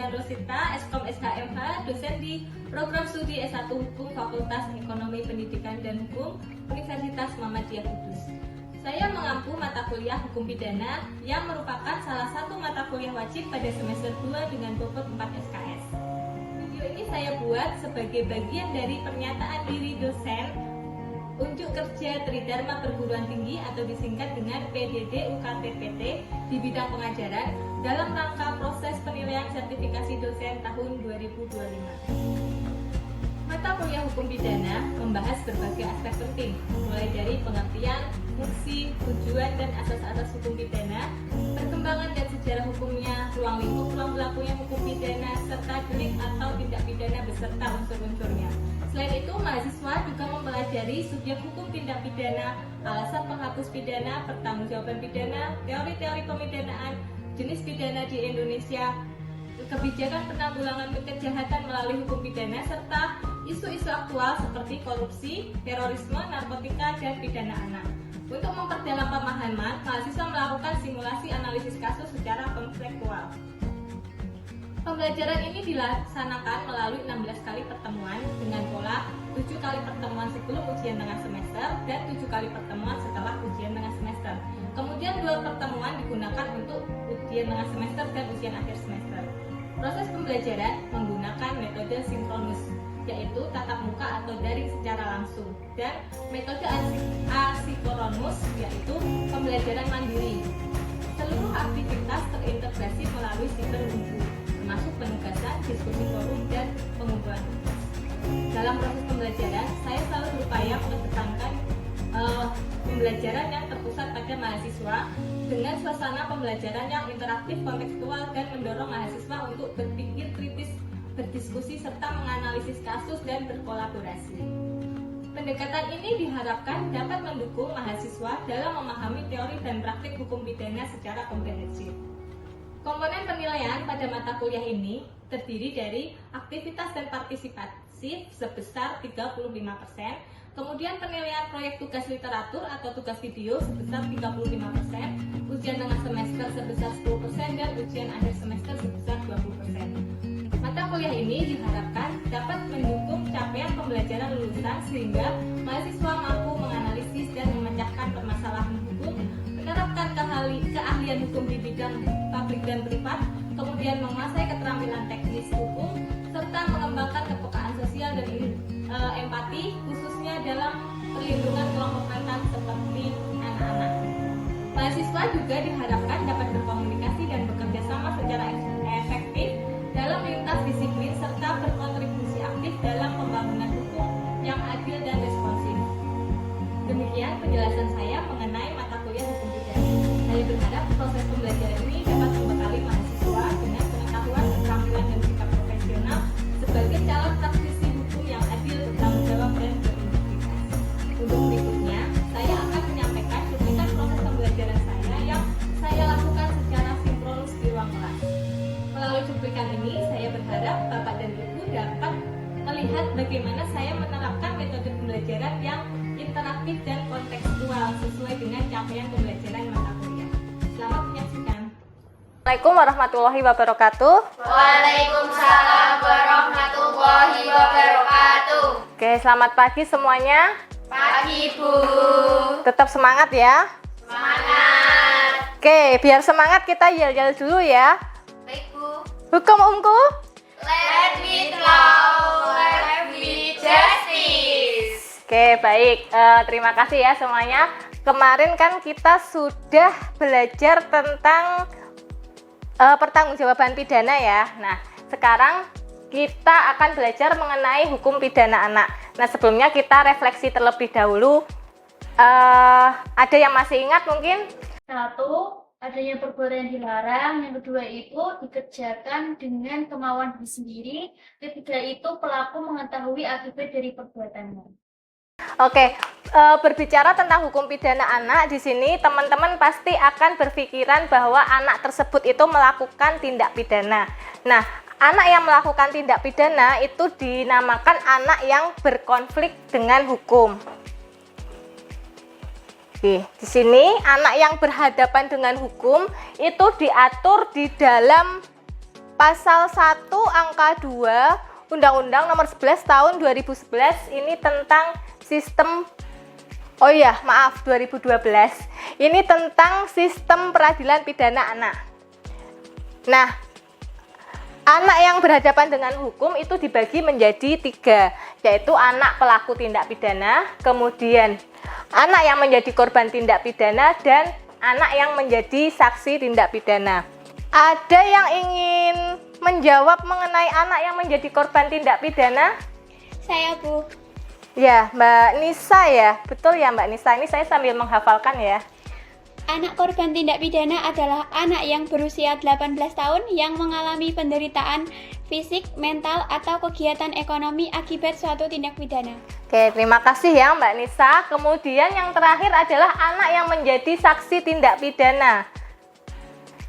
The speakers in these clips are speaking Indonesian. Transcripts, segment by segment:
dengan Rosita, Eskom SHMH, dosen di Program Studi S1 Hukum Fakultas Ekonomi Pendidikan dan Hukum Universitas Muhammadiyah Kudus. Saya mengampu mata kuliah Hukum Pidana yang merupakan salah satu mata kuliah wajib pada semester 2 dengan bobot 4 SKS. Video ini saya buat sebagai bagian dari pernyataan diri dosen Unjuk Kerja Tridharma Perguruan Tinggi atau disingkat dengan PDD UKT-PT di bidang pengajaran dalam rangka proses penilaian sertifikasi dosen tahun 2025. Mata kuliah Hukum Pidana membahas berbagai aspek penting, mulai dari pengertian, fungsi, tujuan, dan asas-asas hukum pidana, perkembangan dan sejarah hukumnya, ruang lingkup ruang berlakunya hukum pidana, serta delik atau tindak pidana beserta unsur-unsurnya. Selain itu, mahasiswa juga mempelajari subjek hukum tindak pidana, alasan penghapus pidana, pertanggungjawaban pidana, teori-teori pemidanaan, jenis pidana di Indonesia, kebijakan penanggulangan kejahatan melalui hukum pidana, serta isu-isu aktual seperti korupsi, terorisme, narkotika, dan pidana anak. Untuk memperdalam pemahaman, mahasiswa melakukan simulasi analisis kasus secara konseptual. Pembelajaran ini dilaksanakan melalui 16 kali pertemuan dengan pola 7 kali pertemuan sebelum ujian tengah semester dan 7 kali pertemuan setelah ujian tengah semester. Kemudian 2 pertemuan digunakan untuk ujian tengah semester dan ujian akhir semester. Proses pembelajaran menggunakan metode sinkronus, yaitu tatap muka atau daring secara langsung, dan metode asinkronus, yaitu pembelajaran mandiri. Seluruh aktivitas terintegrasi melalui sistem Moodle, termasuk penugasan, diskusi forum, dan pengumpulan tugas. Dalam proses pembelajaran, saya selalu berupaya mengedepankan pembelajaran yang terpusat pada mahasiswa dengan suasana pembelajaran yang interaktif, kontekstual, dan mendorong mahasiswa untuk berpikir kritis, berdiskusi, serta menganalisis kasus dan berkolaborasi. Pendekatan ini diharapkan dapat mendukung mahasiswa dalam memahami teori dan praktik hukum pidana secara komprehensif. Komponen penilaian pada mata kuliah ini terdiri dari aktivitas dan partisipasi sebesar 35%, kemudian penilaian proyek tugas literatur atau tugas video sebesar 35%, ujian tengah semester sebesar 10%, dan ujian akhir semester sebesar 20%. Mata kuliah ini diharapkan dapat mendukung capaian pembelajaran lulusan sehingga mahasiswa mampu menganalisis dan memecahkan permasalahan hukum, menerapkan keahlian hukum di bidang publik dan privat, kemudian menguasai keterampilan teknis hukum, serta mengembangkan kepekaan sosial dan empati, khususnya dalam perlindungan kelompok rentan seperti anak-anak. Mahasiswa juga diharapkan dapat berkomunikasi dan bekerja sama secara efektif dalam lintas disiplin serta berkontribusi aktif dalam pembangunan hukum yang adil dan responsif. Demikian penjelasan saya mengenai mata kuliah hukum pidana. Saya berharap proses pembelajaran ini dapat membekali mahasiswa dengan pengetahuan, keterampilan, dan sikap profesional sebagai calon praktisi hukum yang adil, bertanggung jawab, dan berintegritas. Untuk berikutnya, saya akan menyampaikan cuplikan proses pembelajaran saya yang saya lakukan secara sinkronus di ruang kelas. Melalui cuplikan ini, saya berharap Bapak dan Ibu dapat melihat bagaimana saya menerapkan metode pembelajaran yang interaktif dan kontekstual sesuai dengan capaian pembelajaran mata kuliah. Selamat menyaksikan. Assalamualaikum warahmatullahi wabarakatuh. Waalaikumsalam warahmatullahi wabarakatuh. Oke, selamat pagi semuanya. Pagi, Bu. Tetap semangat ya. Semangat. Oke, biar semangat kita yel-yel dulu ya. Baik, Bu. Hukum umku. Let me law, let me justice. Oke, baik. Terima kasih ya semuanya. Kemarin kan kita sudah belajar tentang pertanggungjawaban pidana ya. Nah, sekarang kita akan belajar mengenai hukum pidana anak. Nah, sebelumnya kita refleksi terlebih dahulu. Ada yang masih ingat mungkin? Satu, adanya perbuatan yang dilarang. Yang kedua itu dikerjakan dengan kemauan diri sendiri. Ketiga itu pelaku mengetahui akibat dari perbuatannya. Oke, berbicara tentang hukum pidana anak di sini teman-teman pasti akan berpikiran bahwa anak tersebut itu melakukan tindak pidana. Nah, anak yang melakukan tindak pidana itu dinamakan anak yang berkonflik dengan hukum. Oke, di sini anak yang berhadapan dengan hukum itu diatur di dalam pasal 1 angka 2 Undang-Undang Nomor 11 Tahun 2011 ini tentang sistem 2012. Ini tentang sistem peradilan pidana anak. Nah, anak yang berhadapan dengan hukum itu dibagi menjadi 3, yaitu anak pelaku tindak pidana, kemudian anak yang menjadi korban tindak pidana, dan anak yang menjadi saksi tindak pidana. Ada yang ingin menjawab mengenai anak yang menjadi korban tindak pidana? Saya, Bu. Ya, Mbak Nisa ya. Betul ya Mbak Nisa, ini saya sambil menghafalkan ya. Anak korban tindak pidana adalah anak yang berusia 18 tahun yang mengalami penderitaan fisik, mental, atau kegiatan ekonomi akibat suatu tindak pidana. Oke, terima kasih ya Mbak Nisa. Kemudian yang terakhir adalah anak yang menjadi saksi tindak pidana.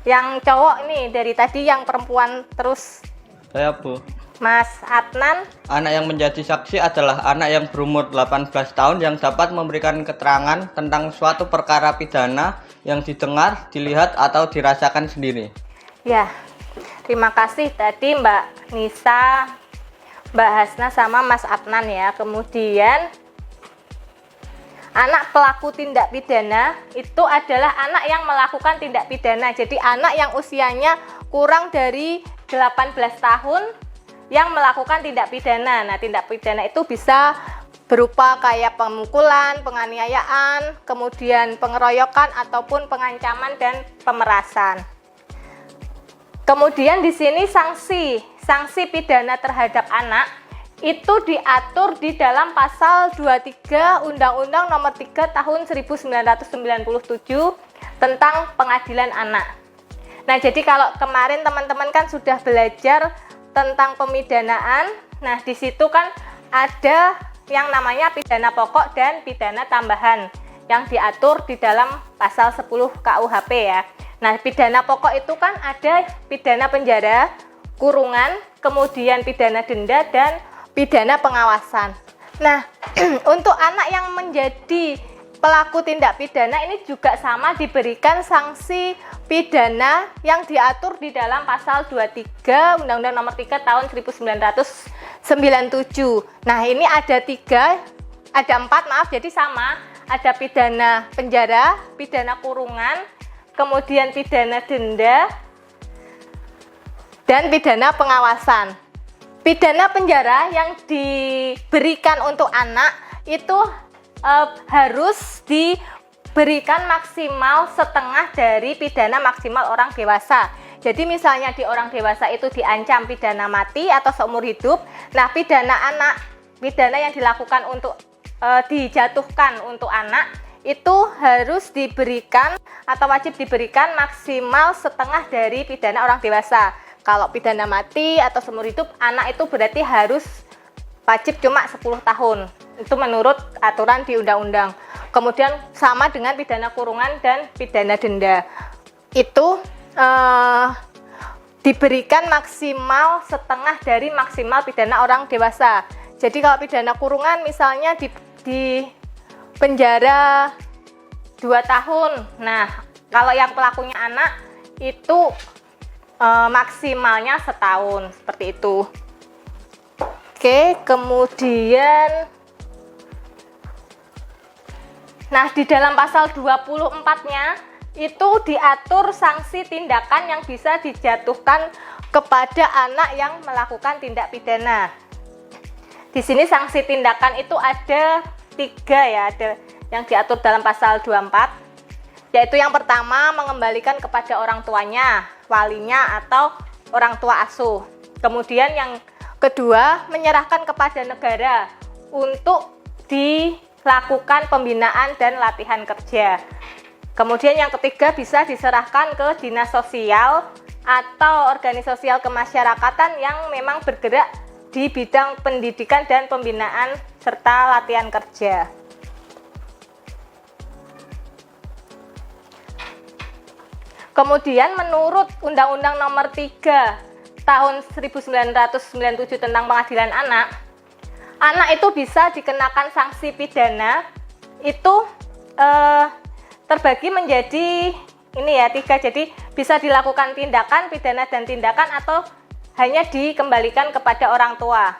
Yang cowok nih, dari tadi yang perempuan terus. Saya, Bu. Mas Adnan. Anak yang menjadi saksi adalah anak yang berumur 18 tahun yang dapat memberikan keterangan tentang suatu perkara pidana yang didengar, dilihat, atau dirasakan sendiri. Ya, terima kasih tadi Mbak Nisa, Mbak Hasna, sama Mas Adnan ya. Kemudian anak pelaku tindak pidana itu adalah anak yang melakukan tindak pidana. Jadi anak yang usianya kurang dari 18 tahun yang melakukan tindak pidana. Nah, tindak pidana itu bisa berupa kayak pemukulan, penganiayaan, kemudian pengeroyokan ataupun pengancaman dan pemerasan. Kemudian di sini sanksi pidana terhadap anak itu diatur di dalam pasal 23 Undang-Undang Nomor 3 Tahun 1997 tentang pengadilan anak. Nah, jadi kalau kemarin teman-teman kan sudah belajar tentang pemidanaan. Nah, di situ kan ada yang namanya pidana pokok dan pidana tambahan yang diatur di dalam pasal 10 KUHP ya. Nah, pidana pokok itu kan ada pidana penjara, kurungan, kemudian pidana denda dan pidana pengawasan. Nah, untuk anak yang menjadi pelaku tindak pidana ini juga sama diberikan sanksi pidana yang diatur di dalam pasal 23 Undang-Undang Nomor 3 Tahun 1997. Nah, ini ada 4, jadi sama. Ada pidana penjara, pidana kurungan, kemudian pidana denda, dan pidana pengawasan. Pidana penjara yang diberikan untuk anak itu harus diberikan maksimal setengah dari pidana maksimal orang dewasa. Jadi misalnya di orang dewasa itu diancam pidana mati atau seumur hidup. Nah, pidana yang dilakukan untuk dijatuhkan untuk anak itu harus diberikan atau wajib diberikan maksimal setengah dari pidana orang dewasa. Kalau pidana mati atau seumur hidup, anak itu berarti harus wajib cuma 10 tahun. Itu menurut aturan di undang-undang. Kemudian sama dengan pidana kurungan dan pidana denda. Itu diberikan maksimal setengah dari maksimal pidana orang dewasa. Jadi kalau pidana kurungan misalnya di penjara 2 tahun. Nah, kalau yang pelakunya anak itu maksimalnya setahun, seperti itu. Oke, kemudian nah, di dalam pasal 24-nya itu diatur sanksi tindakan yang bisa dijatuhkan kepada anak yang melakukan tindak pidana. Di sini sanksi tindakan itu ada 3 ya, ada yang diatur dalam pasal 24, yaitu yang pertama mengembalikan kepada orang tuanya, walinya atau orang tua asuh. Kemudian yang kedua menyerahkan kepada negara untuk dilakukan pembinaan dan latihan kerja. Kemudian yang ketiga bisa diserahkan ke dinas sosial atau organisasi sosial kemasyarakatan yang memang bergerak di bidang pendidikan dan pembinaan serta latihan kerja. Kemudian menurut Undang-Undang Nomor 3 Tahun 1997 tentang pengadilan anak itu bisa dikenakan sanksi pidana itu terbagi menjadi ini ya 3. Jadi bisa dilakukan tindakan pidana dan tindakan atau hanya dikembalikan kepada orang tua.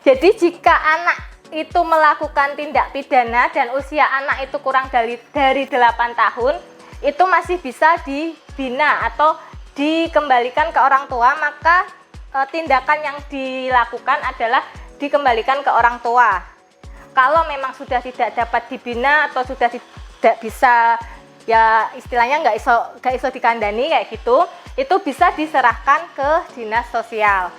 Jadi jika anak itu melakukan tindak pidana dan usia anak itu kurang dari 8 tahun, itu masih bisa dibina atau dikembalikan ke orang tua, maka tindakan yang dilakukan adalah dikembalikan ke orang tua. Kalau memang sudah tidak dapat dibina atau sudah tidak bisa, ya istilahnya nggak iso dikandani kayak gitu, itu bisa diserahkan ke dinas sosial.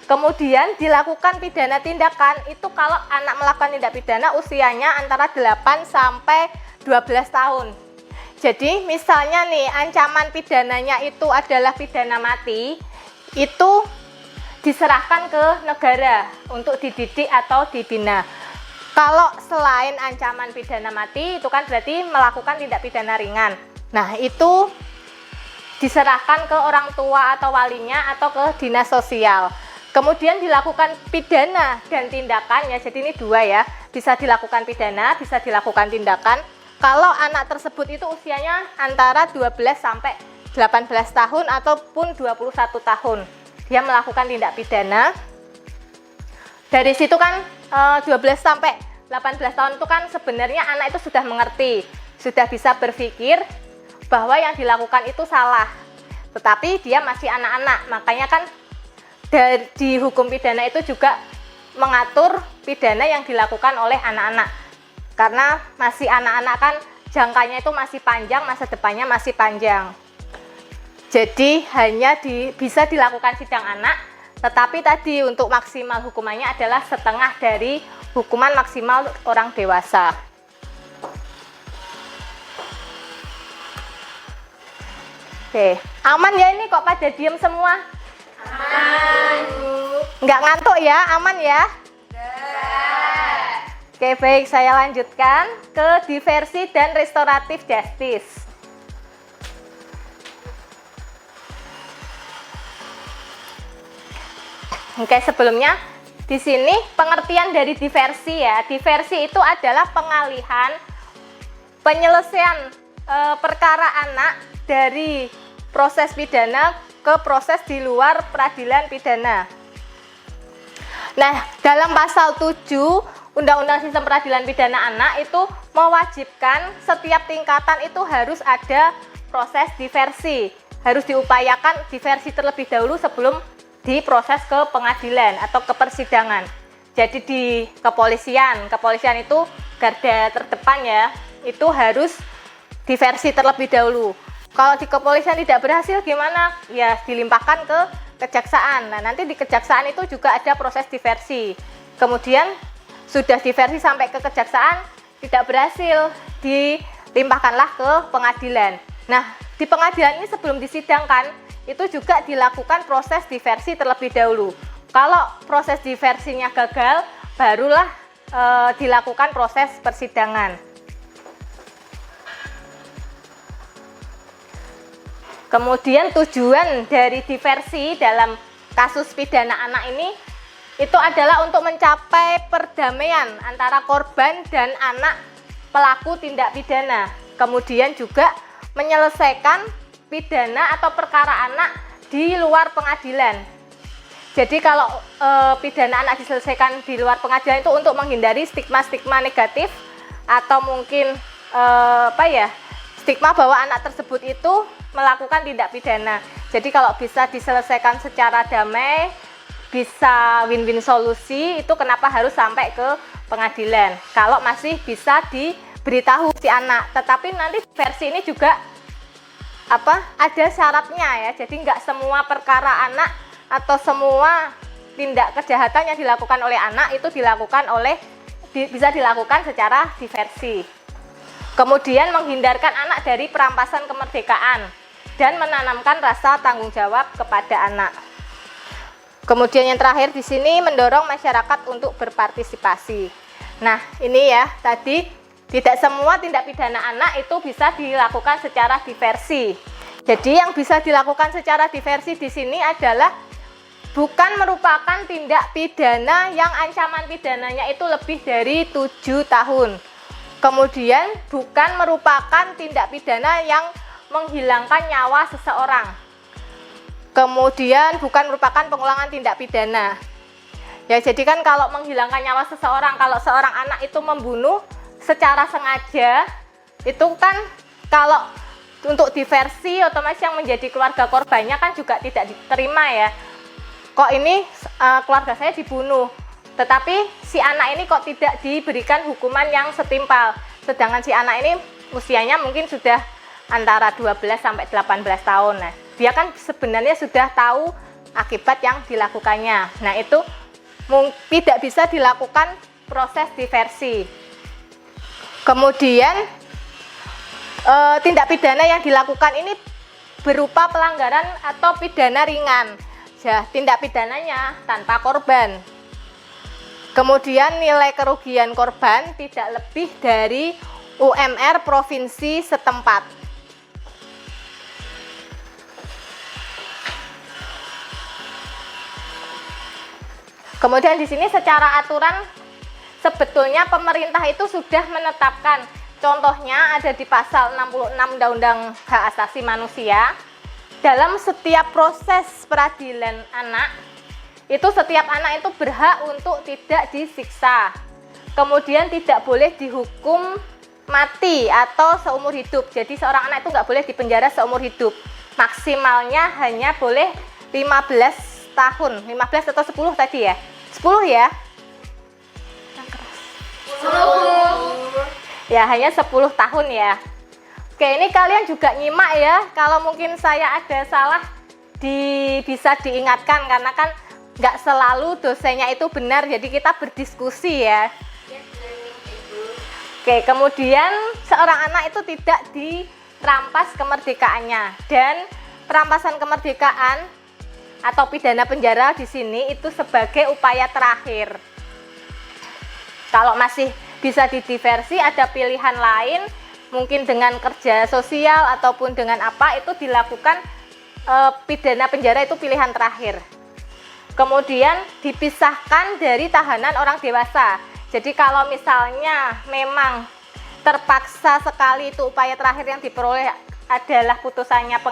Kemudian dilakukan pidana tindakan itu kalau anak melakukan tindak pidana usianya antara 8 sampai 12 tahun. Jadi misalnya nih ancaman pidananya itu adalah pidana mati, itu diserahkan ke negara untuk dididik atau dibina. Kalau selain ancaman pidana mati itu kan berarti melakukan tindak pidana ringan. Nah, itu diserahkan ke orang tua atau walinya atau ke dinas sosial. Kemudian dilakukan pidana dan tindakan ya. Jadi ini 2 ya. Bisa dilakukan pidana, bisa dilakukan tindakan. Kalau anak tersebut itu usianya antara 12 sampai 18 tahun ataupun 21 tahun. Dia melakukan tindak pidana. Dari situ kan 12 sampai 18 tahun itu kan sebenarnya anak itu sudah mengerti, sudah bisa berpikir bahwa yang dilakukan itu salah. Tetapi dia masih anak-anak, makanya kan di hukum pidana itu juga mengatur pidana yang dilakukan oleh anak-anak. Karena masih anak-anak kan jangkanya itu masih panjang, masa depannya masih panjang. Jadi hanya bisa dilakukan sidang anak, tetapi tadi untuk maksimal hukumannya adalah setengah dari hukuman maksimal orang dewasa. Oke, aman ya ini kok pada diem semua? Aman, Bu. Nggak ngantuk ya, aman ya? Oke, baik, saya lanjutkan ke diversi dan restoratif justice. Oke, sebelumnya di sini pengertian dari diversi ya. Diversi itu adalah pengalihan penyelesaian perkara anak dari proses pidana ke proses di luar peradilan pidana. Nah, dalam pasal 7 Undang-Undang Sistem Peradilan Pidana Anak itu mewajibkan setiap tingkatan itu harus ada proses diversi. Harus diupayakan diversi terlebih dahulu sebelum diproses ke pengadilan atau ke persidangan. Jadi di kepolisian itu garda terdepan ya, itu harus diversi terlebih dahulu. Kalau di kepolisian tidak berhasil gimana? Ya dilimpahkan ke kejaksaan. Nah, nanti di kejaksaan itu juga ada proses diversi. Kemudian sudah diversi sampai ke kejaksaan, tidak berhasil, dilimpahkanlah ke pengadilan. Nah, di pengadilan ini sebelum disidangkan itu juga dilakukan proses diversi terlebih dahulu. Kalau proses diversinya gagal, barulah dilakukan proses persidangan. Kemudian tujuan dari diversi dalam kasus pidana anak ini itu adalah untuk mencapai perdamaian antara korban dan anak pelaku tindak pidana. Kemudian juga menyelesaikan pidana atau perkara anak di luar pengadilan. Jadi kalau pidana anak diselesaikan di luar pengadilan itu untuk menghindari stigma-stigma negatif atau mungkin stigma bahwa anak tersebut itu melakukan tindak pidana. Jadi kalau bisa diselesaikan secara damai, bisa win-win solusi, itu kenapa harus sampai ke pengadilan? Kalau masih bisa diberitahu si anak. Tetapi nanti versi ini juga ada syaratnya ya. Jadi nggak semua perkara anak atau semua tindak kejahatan yang dilakukan oleh anak itu bisa dilakukan secara diversi. Kemudian menghindarkan anak dari perampasan kemerdekaan dan menanamkan rasa tanggung jawab kepada anak. Kemudian yang terakhir di sini mendorong masyarakat untuk berpartisipasi. Nah, ini ya tadi tidak semua tindak pidana anak itu bisa dilakukan secara diversi. Jadi yang bisa dilakukan secara diversi di sini adalah bukan merupakan tindak pidana yang ancaman pidananya itu lebih dari 7 tahun. Kemudian bukan merupakan tindak pidana yang menghilangkan nyawa seseorang. Kemudian bukan merupakan pengulangan tindak pidana. Ya, jadi kan kalau menghilangkan nyawa seseorang, kalau seorang anak itu membunuh secara sengaja, itu kan kalau untuk diversi otomatis yang menjadi keluarga korbannya kan juga tidak diterima ya. Kok ini keluarga saya dibunuh, tetapi si anak ini kok tidak diberikan hukuman yang setimpal. Sedangkan si anak ini usianya mungkin sudah antara 12 sampai 18 tahun. Nah, dia kan sebenarnya sudah tahu akibat yang dilakukannya. Nah, itu tidak bisa dilakukan proses diversi. Kemudian tindak pidana yang dilakukan ini berupa pelanggaran atau pidana ringan. Ya, tindak pidananya tanpa korban. Kemudian nilai kerugian korban tidak lebih dari UMR provinsi setempat. Kemudian di sini secara aturan sebetulnya pemerintah itu sudah menetapkan. Contohnya ada di pasal 66 Undang-Undang Hak Asasi Manusia. Dalam setiap proses peradilan anak, itu setiap anak itu berhak untuk tidak disiksa. Kemudian tidak boleh dihukum mati atau seumur hidup. Jadi seorang anak itu nggak boleh dipenjara seumur hidup. Maksimalnya hanya boleh 15 tahun. 15 atau 10 tadi ya? 10 ya? 10. Ya, hanya 10 tahun ya. Oke, ini kalian juga nyimak ya. Kalau mungkin saya ada salah bisa diingatkan, karena kan nggak selalu dosennya itu benar, jadi kita berdiskusi ya. Oke, kemudian seorang anak itu tidak dirampas kemerdekaannya, dan perampasan kemerdekaan atau pidana penjara di sini itu sebagai upaya terakhir. Kalau masih bisa didiversi, ada pilihan lain, mungkin dengan kerja sosial ataupun dengan apa, itu dilakukan pidana penjara itu pilihan terakhir. Kemudian dipisahkan dari tahanan orang dewasa. Jadi kalau misalnya memang terpaksa sekali, itu upaya terakhir yang diperoleh adalah putusannya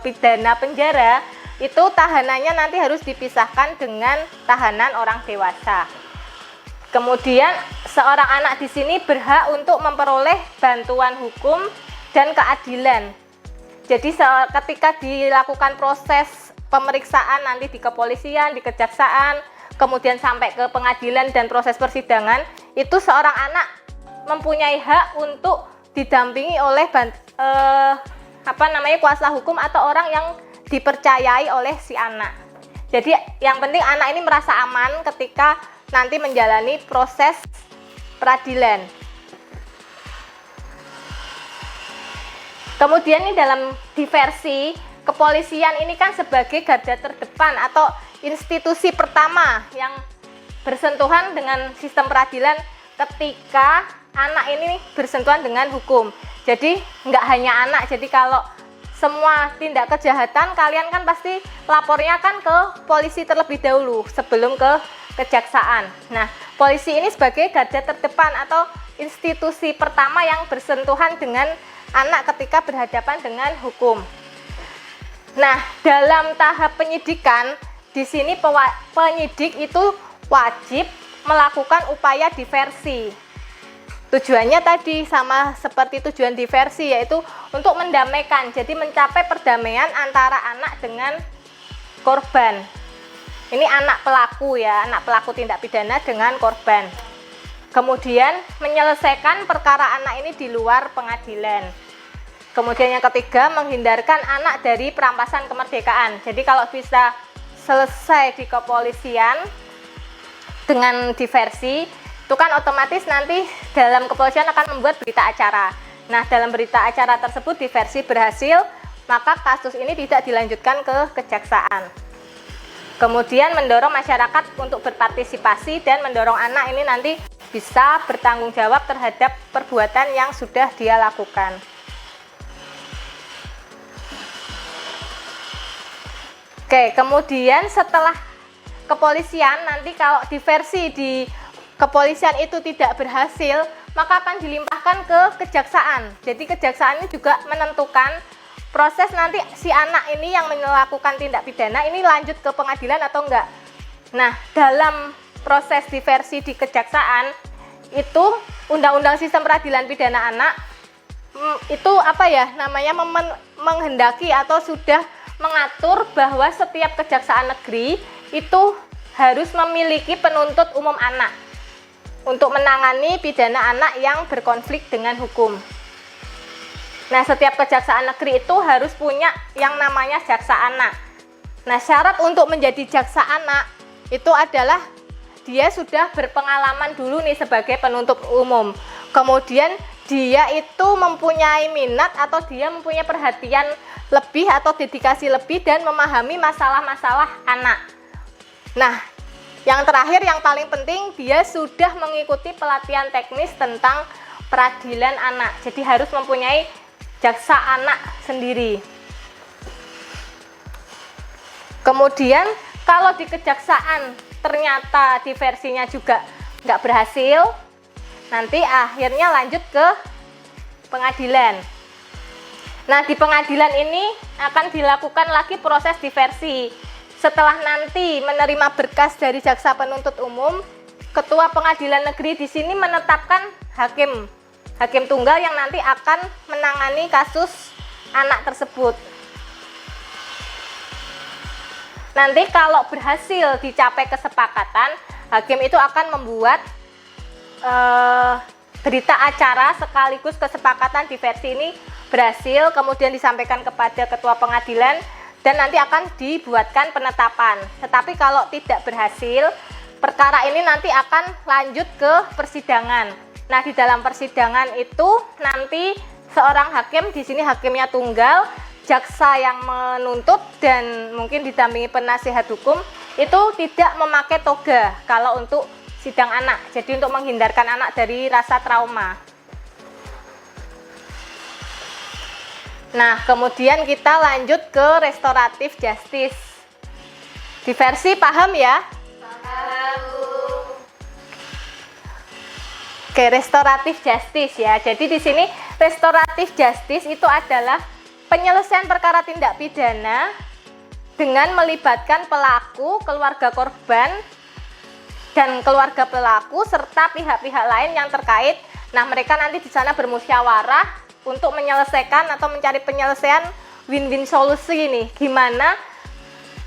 pidana penjara, itu tahanannya nanti harus dipisahkan dengan tahanan orang dewasa. Kemudian seorang anak di sini berhak untuk memperoleh bantuan hukum dan keadilan. Jadi ketika dilakukan proses pemeriksaan nanti di kepolisian, di kejaksaan, kemudian sampai ke pengadilan dan proses persidangan, itu seorang anak mempunyai hak untuk didampingi oleh kuasa hukum atau orang yang dipercayai oleh si anak. Jadi yang penting anak ini merasa aman ketika nanti menjalani proses peradilan. Kemudian ini dalam diversi, kepolisian ini kan sebagai garda terdepan atau institusi pertama yang bersentuhan dengan sistem peradilan ketika anak ini bersentuhan dengan hukum. Jadi nggak hanya anak, jadi kalau semua tindak kejahatan kalian kan pasti lapornya kan ke polisi terlebih dahulu sebelum ke kejaksaan. Nah, polisi ini sebagai garda terdepan atau institusi pertama yang bersentuhan dengan anak ketika berhadapan dengan hukum. Nah, dalam tahap penyidikan, di sini penyidik itu wajib melakukan upaya diversi. Tujuannya tadi sama seperti tujuan diversi, yaitu untuk mendamaikan, jadi mencapai perdamaian antara anak dengan korban. Ini anak pelaku ya, anak pelaku tindak pidana dengan korban. Kemudian menyelesaikan perkara anak ini di luar pengadilan. Kemudian yang ketiga, menghindarkan anak dari perampasan kemerdekaan. Jadi kalau bisa selesai di kepolisian dengan diversi, itu kan otomatis nanti dalam kepolisian akan membuat berita acara. Nah, dalam berita acara tersebut diversi berhasil, maka kasus ini tidak dilanjutkan ke kejaksaan. Kemudian mendorong masyarakat untuk berpartisipasi dan mendorong anak ini nanti bisa bertanggung jawab terhadap perbuatan yang sudah dia lakukan. Oke, kemudian setelah kepolisian, nanti kalau diversi di kepolisian itu tidak berhasil, maka akan dilimpahkan ke kejaksaan. Jadi kejaksaan ini juga menentukan proses nanti si anak ini yang melakukan tindak pidana ini lanjut ke pengadilan atau enggak. Nah, dalam proses diversi di kejaksaan itu Undang-Undang Sistem Peradilan Pidana Anak itu menghendaki atau sudah mengatur bahwa setiap kejaksaan negeri itu harus memiliki penuntut umum anak untuk menangani pidana anak yang berkonflik dengan hukum. Nah, setiap kejaksaan negeri itu harus punya yang namanya jaksa anak. Nah, syarat untuk menjadi jaksa anak itu adalah dia sudah berpengalaman dulu nih sebagai penuntut umum. Kemudian dia itu mempunyai minat atau dia mempunyai perhatian lebih atau dedikasi lebih dan memahami masalah-masalah anak. Nah, yang terakhir yang paling penting dia sudah mengikuti pelatihan teknis tentang peradilan anak. Jadi harus mempunyai jaksa anak sendiri. Kemudian kalau di kejaksaan ternyata diversinya juga nggak berhasil, nanti akhirnya lanjut ke pengadilan. Nah, di pengadilan ini akan dilakukan lagi proses diversi. Setelah nanti menerima berkas dari jaksa penuntut umum, ketua pengadilan negeri di sini menetapkan hakim tunggal yang nanti akan menangani kasus anak tersebut. Nanti kalau berhasil dicapai kesepakatan, hakim itu akan membuat berita acara sekaligus kesepakatan diversi ini berhasil, kemudian disampaikan kepada ketua pengadilan dan nanti akan dibuatkan penetapan. Tetapi kalau tidak berhasil, perkara ini nanti akan lanjut ke persidangan. Nah, di dalam persidangan itu nanti seorang hakim, di sini hakimnya tunggal, jaksa yang menuntut dan mungkin didampingi penasihat hukum itu tidak memakai toga kalau untuk sidang anak. Jadi untuk menghindarkan anak dari rasa trauma. Nah, kemudian kita lanjut ke restoratif justice. Diversi paham ya? Paham. Oke, restoratif justice ya. Jadi di sini restoratif justice itu adalah penyelesaian perkara tindak pidana dengan melibatkan pelaku, keluarga korban, dan keluarga pelaku serta pihak-pihak lain yang terkait. Nah, mereka nanti di sana bermusyawarah untuk menyelesaikan atau mencari penyelesaian win-win solusi nih. Gimana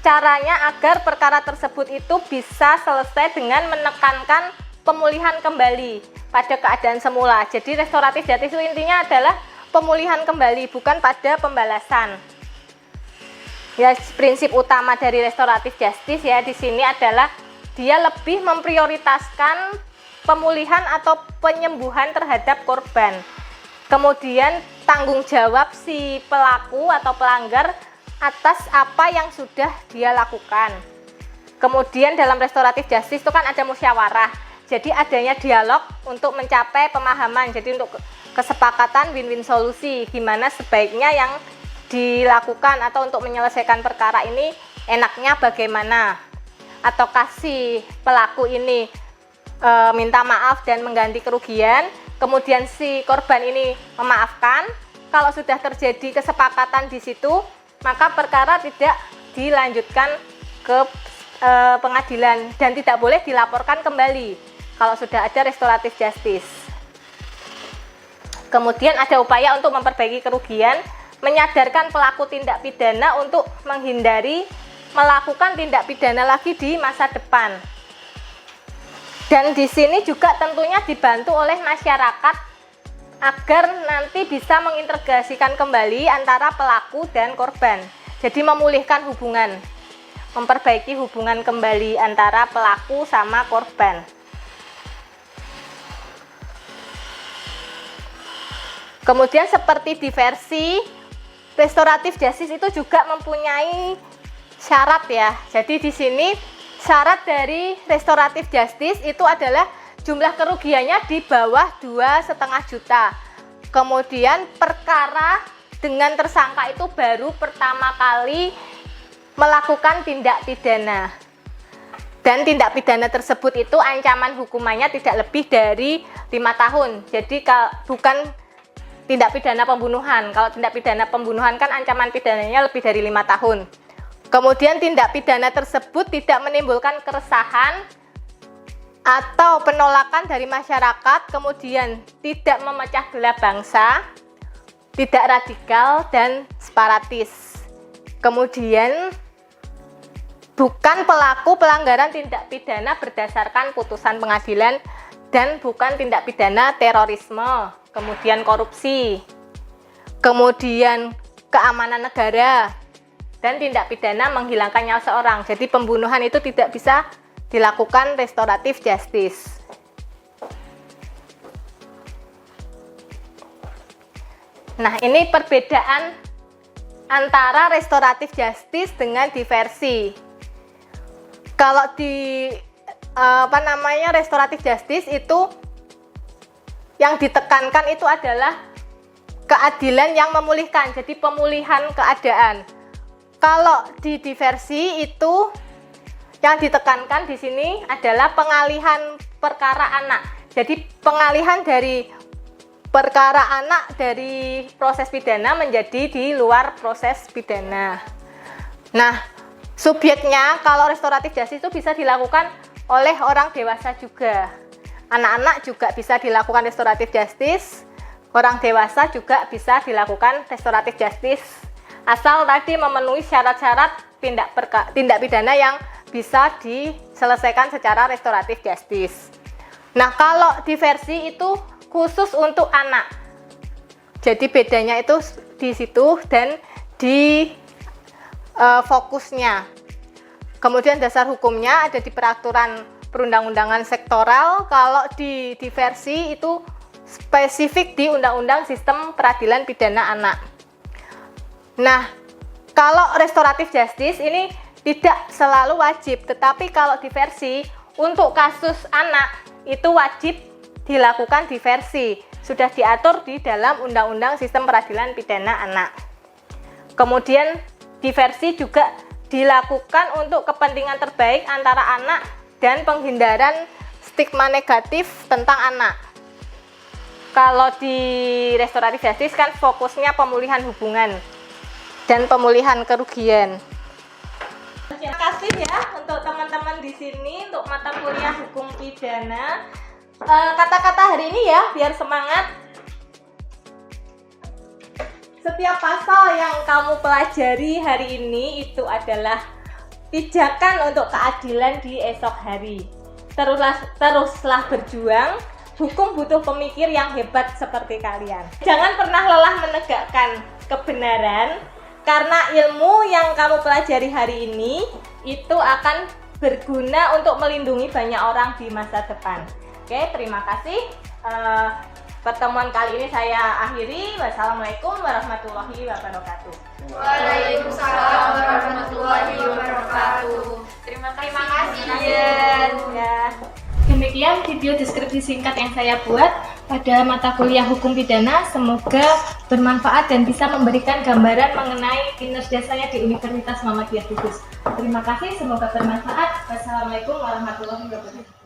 caranya agar perkara tersebut itu bisa selesai dengan menekankan pemulihan kembali pada keadaan semula. Jadi restoratif justice itu intinya adalah pemulihan kembali, bukan pada pembalasan. Ya, prinsip utama dari restoratif justice ya di sini adalah dia lebih memprioritaskan pemulihan atau penyembuhan terhadap korban. Kemudian tanggung jawab si pelaku atau pelanggar atas apa yang sudah dia lakukan. Kemudian dalam restoratif justice itu kan ada musyawarah. Jadi adanya dialog untuk mencapai pemahaman. Jadi untuk kesepakatan win-win solusi, gimana sebaiknya yang dilakukan atau untuk menyelesaikan perkara ini enaknya bagaimana, atau kasih pelaku ini minta maaf dan mengganti kerugian, kemudian si korban ini memaafkan. Kalau sudah terjadi kesepakatan di situ, maka perkara tidak dilanjutkan ke pengadilan dan tidak boleh dilaporkan kembali kalau sudah ada restoratif justice. Kemudian ada upaya untuk memperbaiki kerugian, menyadarkan pelaku tindak pidana untuk menghindari melakukan tindak pidana lagi di masa depan. Dan di sini juga tentunya dibantu oleh masyarakat agar nanti bisa mengintegrasikan kembali antara pelaku dan korban. Jadi memulihkan hubungan, memperbaiki hubungan kembali antara pelaku sama korban. Kemudian seperti diversi, restoratif justice itu juga mempunyai syarat ya. Jadi di sini syarat dari restoratif justice itu adalah jumlah kerugiannya di bawah 2,5 juta. Kemudian perkara dengan tersangka itu baru pertama kali melakukan tindak pidana. Dan tindak pidana tersebut itu ancaman hukumannya tidak lebih dari 5 tahun. Jadi bukan tindak pidana pembunuhan. Kalau tindak pidana pembunuhan kan ancaman pidananya lebih dari 5 tahun. Kemudian tindak pidana tersebut tidak menimbulkan keresahan atau penolakan dari masyarakat, kemudian tidak memecah belah bangsa, tidak radikal dan separatis. Kemudian bukan pelaku pelanggaran tindak pidana berdasarkan putusan pengadilan dan bukan tindak pidana terorisme, kemudian korupsi, kemudian keamanan negara, dan tindak pidana menghilangkan nyawa seorang. Jadi pembunuhan itu tidak bisa dilakukan restoratif justice. Nah, ini perbedaan antara restoratif justice dengan diversi. Kalau di restoratif justice itu yang ditekankan itu adalah keadilan yang memulihkan, jadi pemulihan keadaan. Kalau di diversi itu yang ditekankan di sini adalah pengalihan perkara anak. Jadi pengalihan dari perkara anak dari proses pidana menjadi di luar proses pidana. Nah, subjeknya kalau restoratif justice itu bisa dilakukan oleh orang dewasa juga. Anak-anak juga bisa dilakukan restoratif justice. Orang dewasa juga bisa dilakukan restoratif justice. Asal tadi memenuhi syarat-syarat tindak pidana yang bisa diselesaikan secara restoratif justice. Nah, kalau diversi itu khusus untuk anak. Jadi bedanya itu di situ dan di fokusnya. Kemudian dasar hukumnya ada di peraturan perundang-undangan sektoral. Kalau di diversi itu spesifik di Undang-Undang Sistem Peradilan Pidana Anak. Nah, kalau restoratif justice ini tidak selalu wajib, tetapi kalau diversi untuk kasus anak itu wajib dilakukan diversi. Sudah diatur di dalam Undang-Undang Sistem Peradilan Pidana Anak. Kemudian diversi juga dilakukan untuk kepentingan terbaik antara anak dan penghindaran stigma negatif tentang anak. Kalau di restoratif justice kan fokusnya pemulihan hubungan dan pemulihan kerugian. Terima kasih ya untuk teman-teman di sini untuk mata kuliah hukum pidana. Kata-kata hari ini ya biar semangat. Setiap pasal yang kamu pelajari hari ini itu adalah pijakan untuk keadilan di esok hari. Teruslah berjuang. Hukum butuh pemikir yang hebat seperti kalian. Jangan pernah lelah menegakkan kebenaran, karena ilmu yang kamu pelajari hari ini itu akan berguna untuk melindungi banyak orang di masa depan. Oke, terima kasih. Pertemuan kali ini saya akhiri. Wassalamualaikum warahmatullahi wabarakatuh. Waalaikumsalam warahmatullahi wabarakatuh. Terima kasih. Ya. Demikian video deskripsi singkat yang saya buat pada mata kuliah hukum pidana. Semoga bermanfaat dan bisa memberikan gambaran mengenai kinerja saya di Universitas Muhammadiyah Kudus. Terima kasih, semoga bermanfaat. Wassalamualaikum warahmatullahi wabarakatuh.